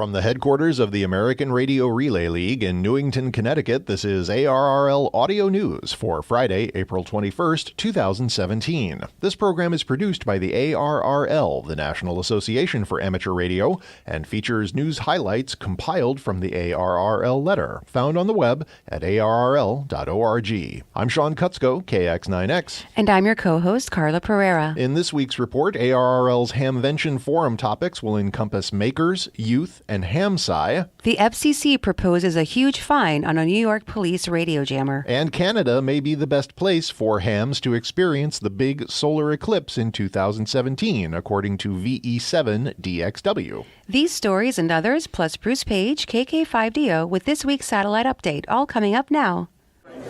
From the headquarters of the American Radio Relay League in Newington, Connecticut, this is ARRL Audio News for Friday, April 21st, 2017. This program is produced by the ARRL, the National Association for Amateur Radio, and features news highlights compiled from the ARRL letter, found on the web at arrl.org. I'm Sean Kutzko, KX9X. And I'm your co-host, Carla Pereira. In this week's report, ARRL's Hamvention Forum topics will encompass makers, youth, and ham-sci. The FCC proposes a huge fine on a New York police radio jammer. And Canada may be the best place for hams to experience the big solar eclipse in 2017, according to VE7 DXW. These stories and others, plus Bruce Page, KK5DO, with this week's satellite update, all coming up now.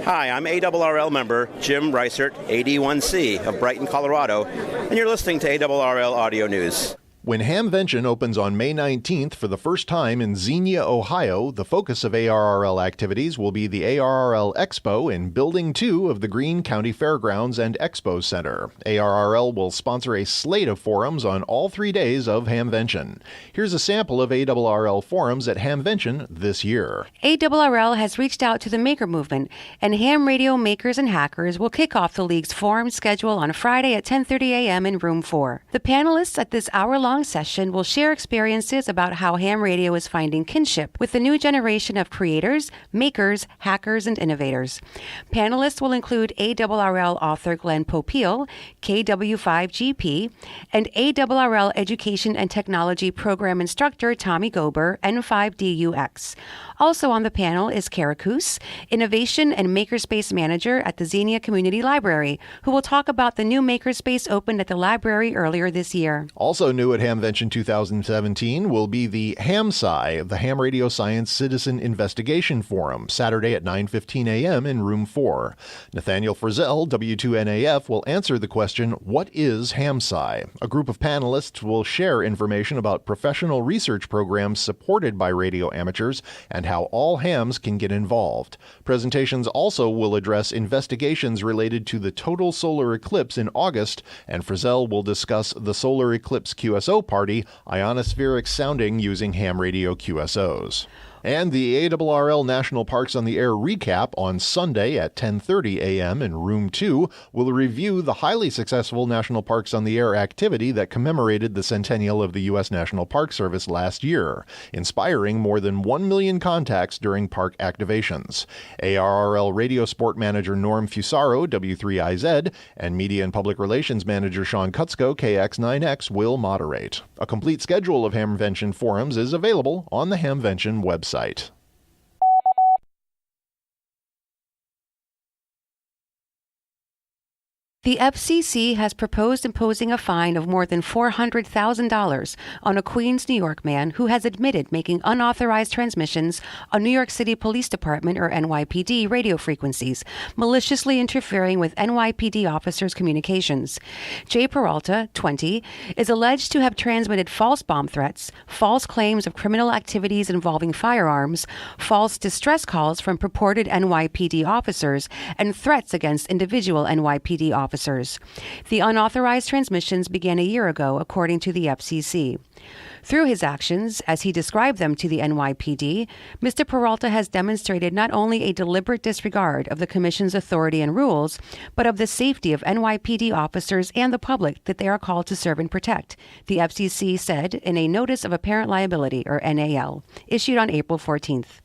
Hi, I'm ARRL member Jim Reisert, AD1C of Brighton, Colorado, and you're listening to ARRL Audio News. When Hamvention opens on May 19th for the first time in Xenia, Ohio, the focus of ARRL activities will be the ARRL Expo in Building 2 of the Greene County Fairgrounds and Expo Center. ARRL will sponsor a slate of forums on all 3 days of Hamvention. Here's a sample of ARRL forums at Hamvention this year. ARRL has reached out to the maker movement, and ham radio makers and hackers will kick off the league's forum schedule on Friday at 10:30 a.m. in Room 4. The panelists at this hour-long session will share experiences about how ham radio is finding kinship with the new generation of creators, makers, hackers, and innovators. Panelists will include ARRL author Glenn Popeil, KW5GP, and ARRL Education and Technology Program Instructor Tommy Gober, N5DUX. Also on the panel is Kara Koos, Innovation and Makerspace Manager at the Xenia Community Library, who will talk about the new makerspace opened at the library earlier this year. Also new at Hamvention 2017 will be the ham-sci, the Ham Radio Science Citizen Investigation Forum, Saturday at 9:15 a.m. in Room 4. Nathaniel Frizzell, W2NAF, will answer the question, what is ham-sci? A group of panelists will share information about professional research programs supported by radio amateurs and how all hams can get involved. Presentations also will address investigations related to the total solar eclipse in August, and Frizzell will discuss the solar eclipse QSO party, ionospheric sounding using ham radio QSOs. And the ARRL National Parks on the Air recap on Sunday at 10:30 a.m. in Room 2 will review the highly successful National Parks on the Air activity that commemorated the centennial of the U.S. National Park Service last year, inspiring more than 1 million contacts during park activations. ARRL Radio Sport Manager Norm Fusaro, W3IZ, and Media and Public Relations Manager Sean Kutzko, KX9X, will moderate. A complete schedule of Hamvention forums is available on the Hamvention website. The FCC has proposed imposing a fine of more than $400,000 on a Queens, New York man who has admitted making unauthorized transmissions on New York City Police Department or NYPD radio frequencies, maliciously interfering with NYPD officers' communications. Jay Peralta, 20, is alleged to have transmitted false bomb threats, false claims of criminal activities involving firearms, false distress calls from purported NYPD officers, and threats against individual NYPD officers. The unauthorized transmissions began a year ago, according to the FCC. Through his actions, as he described them to the NYPD, Mr. Peralta has demonstrated not only a deliberate disregard of the Commission's authority and rules, but of the safety of NYPD officers and the public that they are called to serve and protect, the FCC said in a Notice of Apparent Liability, or NAL, issued on April 14th.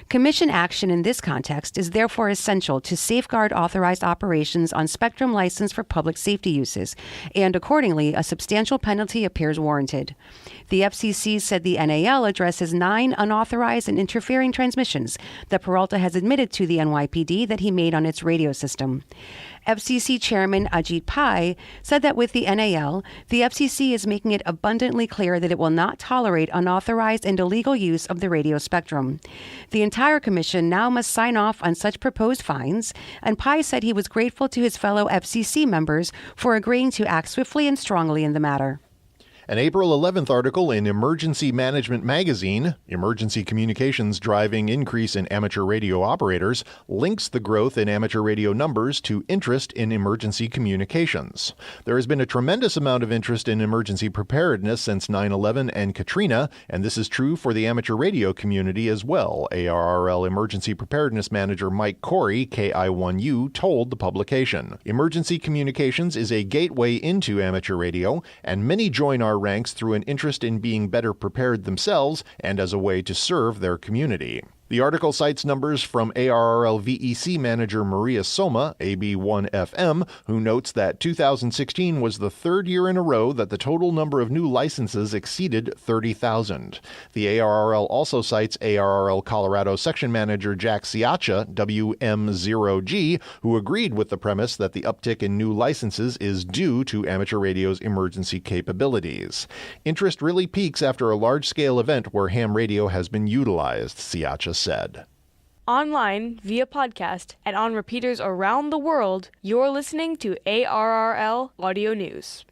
Commission action in this context is therefore essential to safeguard authorized operations on spectrum licensed for public safety uses, and accordingly, a substantial penalty appears warranted. The FCC said the NAL addresses 9 unauthorized and interfering transmissions that Peralta has admitted to the NYPD that he made on its radio system. FCC Chairman Ajit Pai said that with the NAL, the FCC is making it abundantly clear that it will not tolerate unauthorized and illegal use of the radio spectrum. The entire commission now must sign off on such proposed fines, and Pai said he was grateful to his fellow FCC members for agreeing to act swiftly and strongly in the matter. An April 11th article in Emergency Management Magazine, Emergency Communications Driving Increase in Amateur Radio Operators, links the growth in amateur radio numbers to interest in emergency communications. There has been a tremendous amount of interest in emergency preparedness since 9/11 and Katrina, and this is true for the amateur radio community as well, ARRL Emergency Preparedness Manager Mike Corey, KI1U, told the publication. Emergency communications is a gateway into amateur radio, and many join our ranks through an interest in being better prepared themselves and as a way to serve their community. The article cites numbers from ARRL VEC manager Maria Soma, AB1FM, who notes that 2016 was the third year in a row that the total number of new licenses exceeded 30,000. The ARRL also cites ARRL Colorado section manager Jack Siacha, WM0G, who agreed with the premise that the uptick in new licenses is due to amateur radio's emergency capabilities. Interest really peaks after a large-scale event where ham radio has been utilized, Siacha said. Online, via podcast, and on repeaters around the world, you're listening to ARRL Audio News.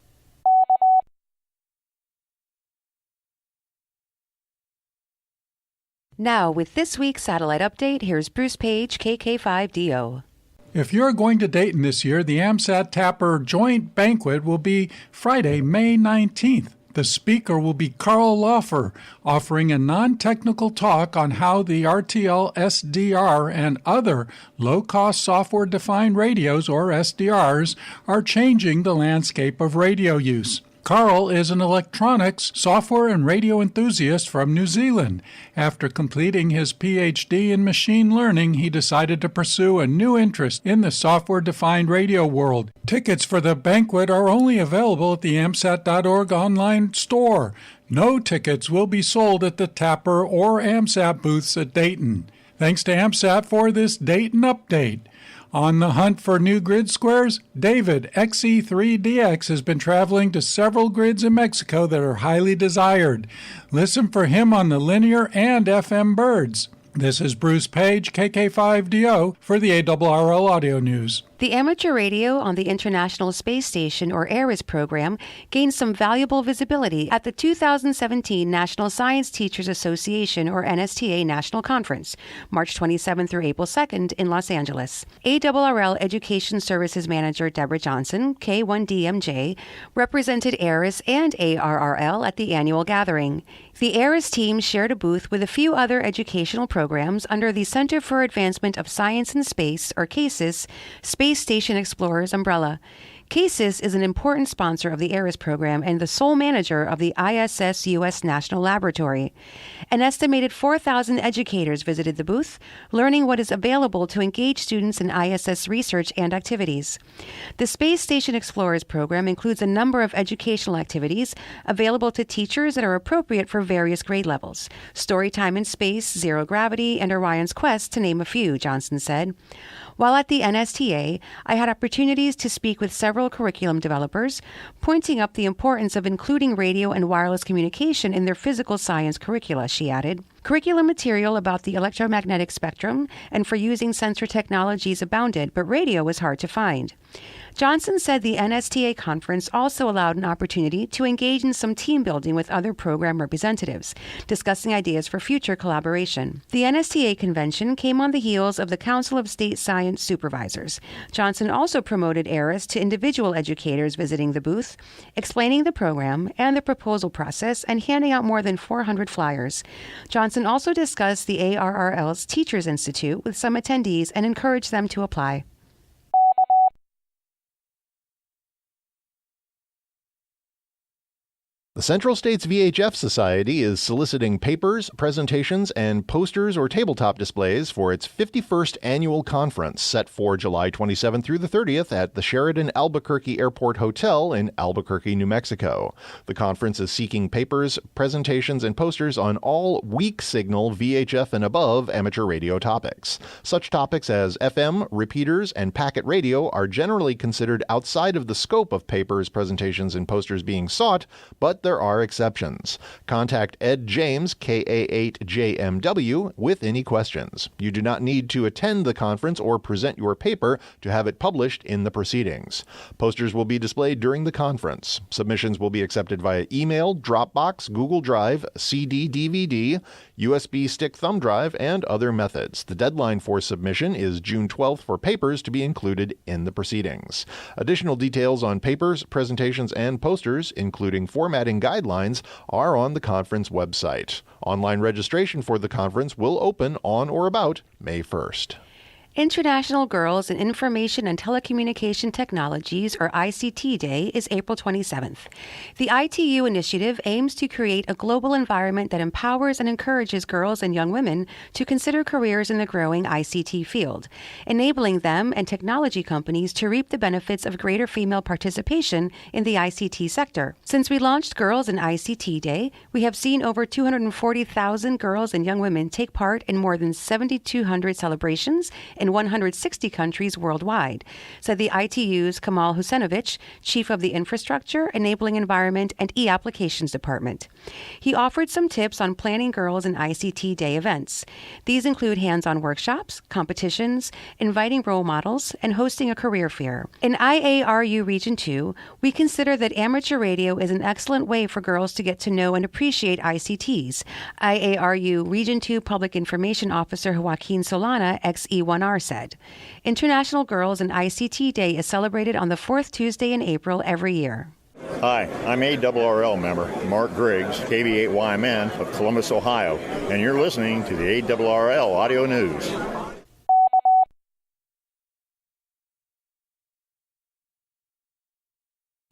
Now, with this week's satellite update, here's Bruce Page, KK5DO. If you're going to Dayton this year, the AMSAT Tapper Joint Banquet will be Friday, May 19th. The speaker will be Carl Laufer, offering a non-technical talk on how the RTL SDR and other low-cost software-defined radios, or SDRs, are changing the landscape of radio use. Carl is an electronics, software, and radio enthusiast from New Zealand. After completing his PhD in machine learning, he decided to pursue a new interest in the software-defined radio world. Tickets for the banquet are only available at the AMSAT.org online store. No tickets will be sold at the Tapper or AMSAT booths at Dayton. Thanks to AMSAT for this Dayton update. On the hunt for new grid squares, David, XE3DX, has been traveling to several grids in Mexico that are highly desired. Listen for him on the linear and FM birds. This is Bruce Page, KK5DO, for the ARRL Audio News. The amateur radio on the International Space Station, or ARRS program, gained some valuable visibility at the 2017 National Science Teachers Association, or NSTA, National Conference, March 27 through April 2nd in Los Angeles. ARRL Education Services Manager Deborah Johnson, K1DMJ, represented ARRS and ARRL at the annual gathering. The ARRS team shared a booth with a few other educational programs under the Center for Advancement of Science and Space, or CASIS, Space Station Explorers umbrella. CASIS is an important sponsor of the ARRS program and the sole manager of the ISS U.S. National Laboratory. An estimated 4,000 educators visited the booth, learning what is available to engage students in ISS research and activities. The Space Station Explorers program includes a number of educational activities available to teachers that are appropriate for various grade levels. Storytime in Space, Zero Gravity, and Orion's Quest, to name a few, Johnson said. While at the NSTA, I had opportunities to speak with several curriculum developers, pointing up the importance of including radio and wireless communication in their physical science curricula, she added. Curriculum material about the electromagnetic spectrum and for using sensor technologies abounded, but radio was hard to find. Johnson said the NSTA conference also allowed an opportunity to engage in some team building with other program representatives, discussing ideas for future collaboration. The NSTA convention came on the heels of the Council of State Science Supervisors. Johnson also promoted ARRS to individual educators visiting the booth, explaining the program and the proposal process, and handing out more than 400 flyers. Johnson also discussed the ARRL's Teachers Institute with some attendees and encouraged them to apply. The Central States VHF Society is soliciting papers, presentations, and posters or tabletop displays for its 51st annual conference set for July 27th through the 30th at the Sheridan Albuquerque Airport Hotel in Albuquerque, New Mexico. The conference is seeking papers, presentations, and posters on all weak signal VHF and above amateur radio topics. Such topics as FM, repeaters, and packet radio are generally considered outside of the scope of papers, presentations, and posters being sought, but there are exceptions. Contact Ed James, KA8JMW, with any questions. You do not need to attend the conference or present your paper to have it published in the proceedings. Posters will be displayed during the conference. Submissions will be accepted via email, Dropbox, Google Drive, CD, DVD, USB stick thumb drive, and other methods. The deadline for submission is June 12th for papers to be included in the proceedings. Additional details on papers, presentations, and posters, including formatting guidelines, are on the conference website. Online registration for the conference will open on or about May 1st. International Girls in Information and Telecommunication Technologies, or ICT Day, is April 27th. The ITU initiative aims to create a global environment that empowers and encourages girls and young women to consider careers in the growing ICT field, enabling them and technology companies to reap the benefits of greater female participation in the ICT sector. Since we launched Girls in ICT Day, we have seen over 240,000 girls and young women take part in more than 7,200 celebrations in 160 countries worldwide, said the ITU's Kamal Hussenovich, Chief of the Infrastructure, Enabling Environment, and E-Applications Department. He offered some tips on planning Girls in ICT Day events. These include hands-on workshops, competitions, inviting role models, and hosting a career fair. In IARU Region 2, we consider that amateur radio is an excellent way for girls to get to know and appreciate ICTs, IARU Region 2 Public Information Officer Joaquin Solana, XE1R, said. International Girls in ICT Day is celebrated on the fourth Tuesday in April every year. Hi, I'm ARRL member Mark Griggs, KV8YMN of Columbus, Ohio, and you're listening to the ARRL Audio News.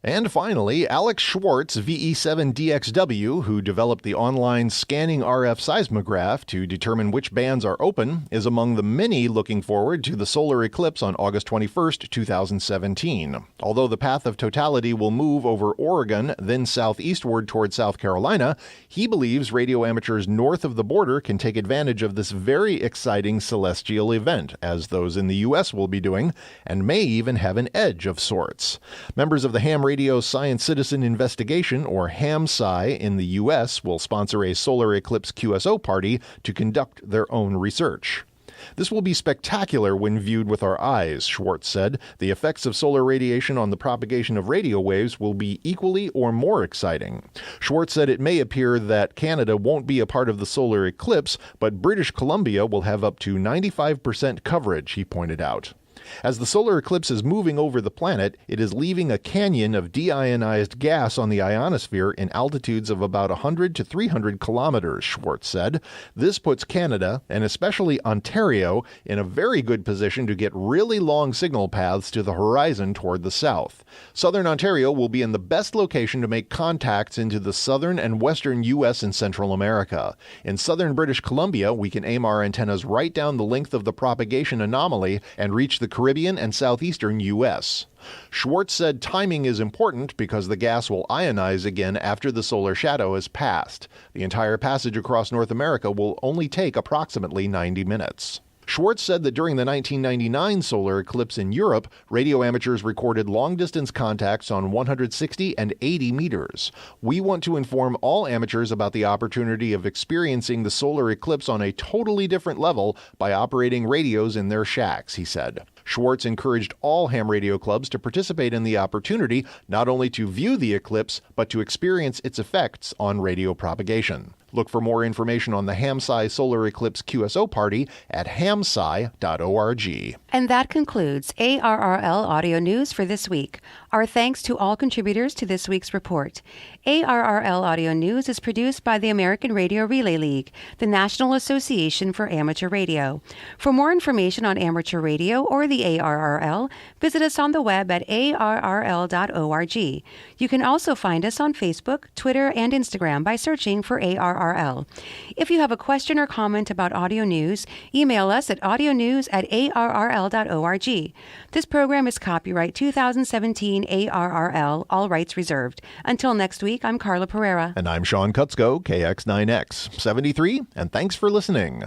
And finally, Alex Schwartz, VE7DXW, who developed the online scanning RF seismograph to determine which bands are open, is among the many looking forward to the solar eclipse on August 21st, 2017. Although the path of totality will move over Oregon, then southeastward toward South Carolina, he believes radio amateurs north of the border can take advantage of this very exciting celestial event, as those in the U.S. will be doing, and may even have an edge of sorts. Members of the Ham Radio Science Citizen Investigation, or HAM-SCI, in the U.S. will sponsor a solar eclipse QSO party to conduct their own research. This will be spectacular when viewed with our eyes, Schwartz said. The effects of solar radiation on the propagation of radio waves will be equally or more exciting. Schwartz said it may appear that Canada won't be a part of the solar eclipse, but British Columbia will have up to 95% coverage, he pointed out. As the solar eclipse is moving over the planet, it is leaving a canyon of deionized gas on the ionosphere in altitudes of about 100 to 300 kilometers, Schwartz said. This puts Canada, and especially Ontario, in a very good position to get really long signal paths to the horizon toward the south. Southern Ontario will be in the best location to make contacts into the southern and western U.S. and Central America. In southern British Columbia, we can aim our antennas right down the length of the propagation anomaly and reach the Caribbean and southeastern U.S. Schwartz said timing is important because the gas will ionize again after the solar shadow has passed. The entire passage across North America will only take approximately 90 minutes. Schwartz said that during the 1999 solar eclipse in Europe, radio amateurs recorded long-distance contacts on 160 and 80 meters. We want to inform all amateurs about the opportunity of experiencing the solar eclipse on a totally different level by operating radios in their shacks, he said. Schwartz encouraged all ham radio clubs to participate in the opportunity not only to view the eclipse, but to experience its effects on radio propagation. Look for more information on the HAM-SCI Solar Eclipse QSO Party at hamsci.org. And that concludes ARRL Audio News for this week. Our thanks to all contributors to this week's report. ARRL Audio News is produced by the American Radio Relay League, the National Association for Amateur Radio. For more information on amateur radio or the ARRL, visit us on the web at arrl.org. You can also find us on Facebook, Twitter, and Instagram by searching for ARRL. If you have a question or comment about audio news, email us at audionews@arrl.org. This program is copyright 2017 ARRL, all rights reserved. Until next week, I'm Carla Pereira. And I'm Sean Kutzko, KX9X 73, and thanks for listening.